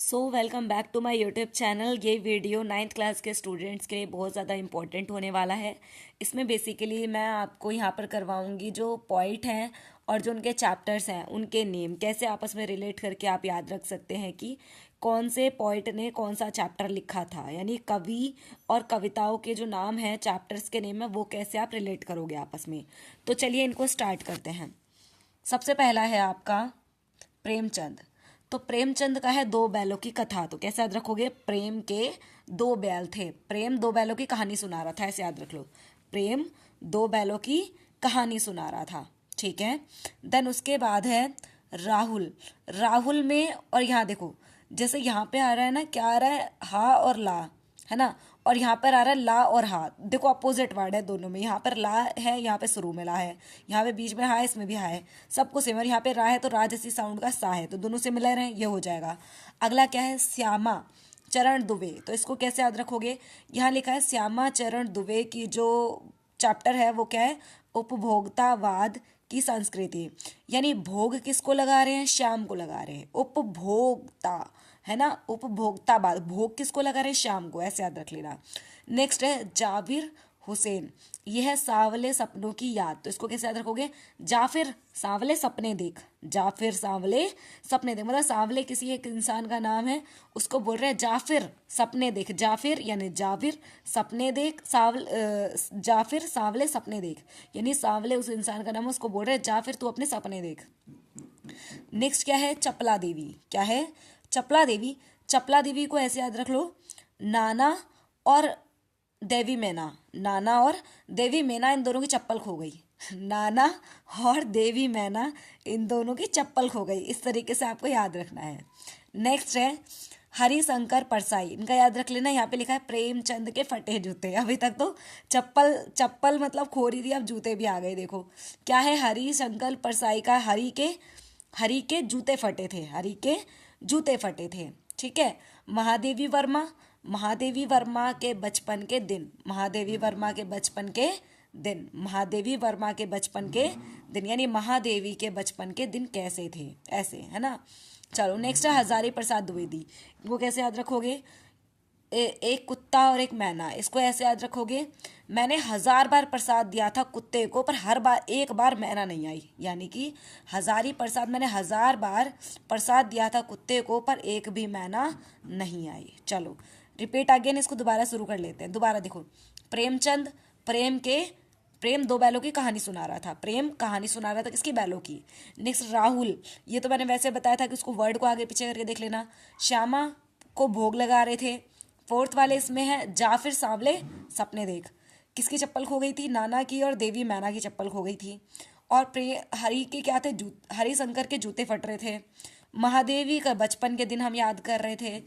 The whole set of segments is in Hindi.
Welcome back to my YouTube channel. ये वीडियो 9th क्लास के स्टूडेंट्स के लिए बहुत ज़्यादा इंपॉर्टेंट होने वाला है। इसमें बेसिकली मैं आपको यहाँ पर करवाऊँगी जो पॉइंट हैं और जो उनके चैप्टर्स हैं उनके नेम कैसे आपस में रिलेट करके आप याद रख सकते हैं कि कौन से पॉइंट ने कौन सा चैप्टर लिखा था, यानी कवि और कविताओं के जो नाम हैं चैप्टर्स के नेम है वो कैसे आप रिलेट करोगे आपस में। तो चलिए इनको स्टार्ट करते हैं। सबसे पहला है आपका प्रेमचंद। तो प्रेमचंद का है दो बैलों की कथा। तो कैसे याद रखोगे? प्रेम के दो बैल थे, प्रेम दो बैलों की कहानी सुना रहा था, ऐसे याद रख लो। प्रेम दो बैलों की कहानी सुना रहा था, ठीक है। देन उसके बाद है राहुल। राहुल में, और यहाँ देखो जैसे यहाँ पे आ रहा है ना, क्या आ रहा है? हा और ला, है ना। और यहाँ पर आ रहा है ला और हा। देखो अपोजिट वर्ड है दोनों में। यहाँ पर ला है, यहाँ पे शुरू में ला है, यहाँ पे बीच में हा है, इसमें भी हा है, सबको सेम। और यहाँ पे रा है तो रा जैसी साउंड का सा है, तो दोनों से मिला रहे, ये हो जाएगा। अगला क्या है? श्यामा चरण दुबे। तो इसको कैसे याद रखोगे? यहाँ लिखा है श्यामा चरण दुबे की जो चैप्टर है वो क्या है? उपभोक्तावाद की संस्कृति। यानी भोग किसको लगा रहे हैं? श्याम को लगा रहे हैं। उपभोक्ता, है ना, उपभोक्तावाद, भोग किसको लगा रहे हैं? श्याम को, ऐसे याद रख लेना। नेक्स्ट है जाविर हुसैन। यह है सांवले सपनों की याद। तो इसको कैसे याद रखोगे? जाफिर सांवले सपने देख, जाफिर सांवले सपने देख, मतलब सांवले किसी एक इंसान का नाम है, उसको बोल रहे हैं जाफिर सपने देख। जाफिर यानी जाविर, सपने देख, जाफिर सांवले सपने देख, यानी सांवले उस इंसान का नाम है, उसको बोल रहे हैं जाफिर तू अपने सपने देख। नेक्स्ट क्या है? चपला देवी। क्या है? चपला देवी। चपला देवी को ऐसे याद रख लो, नाना और देवी मैना। नाना और देवी मैना, इन दोनों की चप्पल खो गई। नाना और देवी मैना, इन दोनों की चप्पल खो गई। इस तरीके से आपको याद रखना है। नेक्स्ट है हरिशंकर परसाई। इनका याद रख लेना। यहाँ पे लिखा है प्रेमचंद के फटे जूते। अभी तक तो चप्पल चप्पल मतलब खो रही थी, अब जूते भी आ गए। देखो क्या है? हरिशंकर परसाई का हरि के जूते फटे थे, हरि के जूते फटे थे, ठीक है। महादेवी वर्मा। महादेवी वर्मा के बचपन के दिन। महादेवी वर्मा के बचपन के दिन। महादेवी वर्मा के बचपन के दिन, यानी महादेवी के बचपन के दिन कैसे थे, ऐसे, है ना। चलो नेक्स्ट है हजारी प्रसाद द्विवेदी। इनको कैसे याद रखोगे? एक कुत्ता और एक मैना। इसको ऐसे याद रखोगे, मैंने 1000 बार प्रसाद दिया था कुत्ते को, पर हर बार एक बार मैना नहीं आई। यानी कि हजारी प्रसाद, मैंने 1000 बार प्रसाद दिया था कुत्ते को, पर एक भी मैना नहीं आई। चलो रिपीट अगेन, इसको दोबारा शुरू कर लेते हैं। दोबारा देखो, प्रेमचंद प्रेम दो बैलों की कहानी सुना रहा था। प्रेम कहानी सुना रहा था किसकी? बैलों की। नेक्स्ट राहुल, ये तो मैंने वैसे बताया था कि उसको वर्ड को आगे पीछे करके देख लेना। श्यामा को भोग लगा रहे थे। फोर्थ वाले इसमें है जाफिर सांवले सपने देख। किसकी चप्पल खो गई थी? नाना की और देवी मैना की चप्पल खो गई थी। और हरि के क्या थे? हरिशंकर के जूते फट रहे थे। महादेवी का बचपन के दिन हम याद कर रहे थे।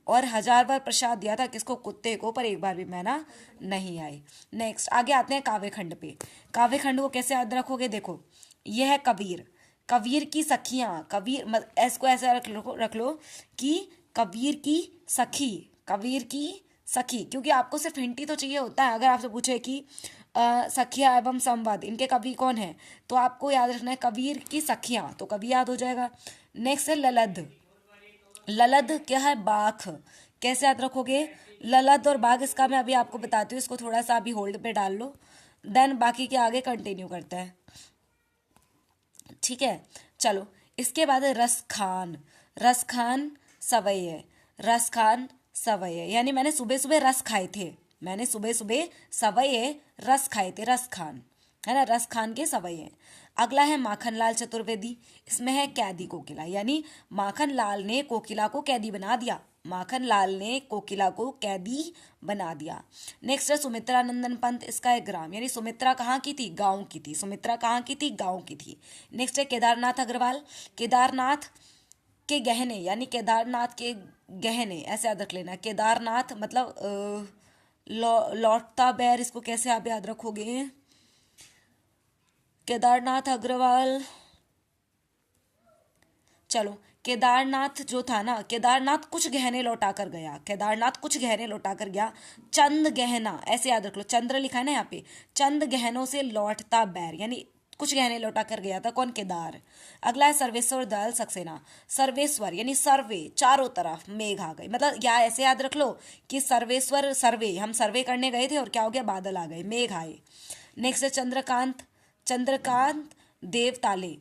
और 1000 बार प्रसाद दिया था किसको? कुत्ते को, पर एक बार भी मैना नहीं आई। नेक्स्ट आगे आते हैं काव्यखंड पे। काव्यखंड को कैसे याद रखोगे? देखो यह है कबीर। कबीर की सखियां, कबीर इसको ऐसा रख लो कि कबीर की सखी, कबीर की सखी, क्योंकि आपको सिर्फ हिंट ही तो चाहिए होता है। अगर आपसे पूछे कि सखिया एवं संवाद, इनके कवि कौन है, तो आपको याद रखना है कबीर की सखियां, तो कवि याद हो जाएगा। नेक्स्ट है ललद। ललद क्या है? बाघ। कैसे याद रखोगे? ललद और बाघ, इसका मैं अभी आपको बताती हूँ, इसको थोड़ा सा अभी होल्ड पे डाल लो, देन बाकी के आगे कंटिन्यू करते हैं, ठीक है। चलो इसके बाद है रस खान। रस खान सवैये। रस खान सवैये, यानी मैंने सुबह सुबह रस खाए थे, मैंने सुबह सुबह सवैये रस खाए थे, रस खान, है ना, रस खान के सवैये। अगला है माखनलाल चतुर्वेदी। इसमें है कैदी कोकिला, यानी माखनलाल ने कोकिला को कैदी बना दिया। माखनलाल ने कोकिला को कैदी बना दिया। नेक्स्ट है सुमित्रा नंदन पंत। इसका है ग्राम, यानी सुमित्रा कहाँ की थी? गांव की थी। सुमित्रा कहाँ की थी? गांव की थी। नेक्स्ट है केदारनाथ अग्रवाल। केदारनाथ के गहने, यानी केदारनाथ के गहने, ऐसे याद रख लेना। केदारनाथ मतलब लौटता बैर, इसको कैसे आप याद रखोगे? केदारनाथ अग्रवाल। चलो केदारनाथ जो था ना, केदारनाथ कुछ गहने लौटा कर गया, केदारनाथ कुछ गहने लौटा कर गया। चंद गहना, ऐसे याद रख लो, चंद्र लिखा है ना यहाँ पे, चंद गहनों से लौटता बैर, यानी कुछ गहने लौटा कर गया था। कौन? केदार। अगला है सर्वेश्वर दयाल सक्सेना। सर्वेश्वर यानी सर्वे, चारों तरफ मेघ आ गए, मतलब या ऐसे याद रख लो कि सर्वेश्वर सर्वे, हम सर्वे करने गए थे और क्या हो गया? बादल आ गए, मेघ आए। नेक्स्ट है चंद्रकांत। चंद्रकांत देवताले।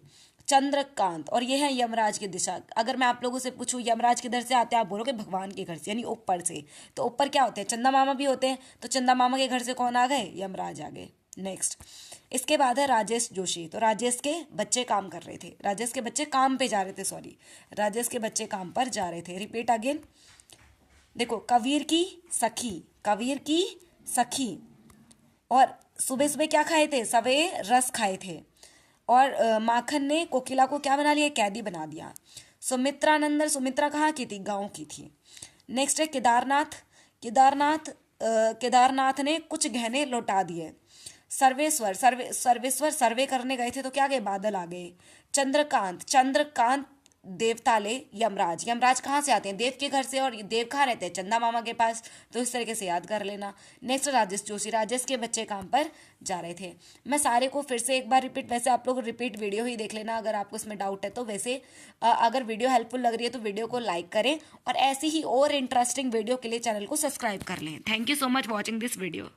चंद्रकांत, और ये है यमराज की दिशा। अगर मैं आप लोगों से पूछूं यमराज किधर से आते हैं, आप बोलोगे भगवान के घर से, यानी ऊपर से। तो ऊपर क्या होते हैं? चंदा मामा भी होते हैं, तो चंदा मामा के घर से कौन आ गए? यमराज आ गए। नेक्स्ट, इसके बाद है राजेश जोशी। तो राजेश के बच्चे काम कर रहे थे, राजेश के बच्चे काम पे जा रहे थे, सॉरी, राजेश के बच्चे काम पर जा रहे थे। रिपीट अगेन, देखो, कबीर की सखी, कबीर की सखी, और सुबह सुबह क्या खाए थे? सवे रस खाए थे। और माखन ने कोकिला को क्या बना लिया? कैदी बना दिया। सुमित्रानंदन, सुमित्रा कहाँ की थी? गांव की थी। नेक्स्ट है केदारनाथ। केदारनाथ, केदारनाथ ने कुछ गहने लौटा दिए। सर्वेश्वर, सर्वेश्वर सर्वे करने गए थे, तो क्या गए? बादल आ गए। चंद्रकांत, चंद्रकांत देवताले यमराज, यमराज कहाँ से आते हैं? देव के घर से, और देव कहाँ रहते हैं? चंदा मामा के पास। तो इस तरीके से याद कर लेना। नेक्स्ट राजेश जोशी, राजेश के बच्चे काम पर जा रहे थे। मैं सारे को फिर से एक बार रिपीट, वैसे आप लोग रिपीट वीडियो ही देख लेना अगर आपको इसमें डाउट है तो। वैसे अगर वीडियो हेल्पफुल लग रही है तो वीडियो को लाइक करें, और ऐसी ही और इंटरेस्टिंग वीडियो के लिए चैनल को सब्सक्राइब कर लें। Thank you so much watching this video.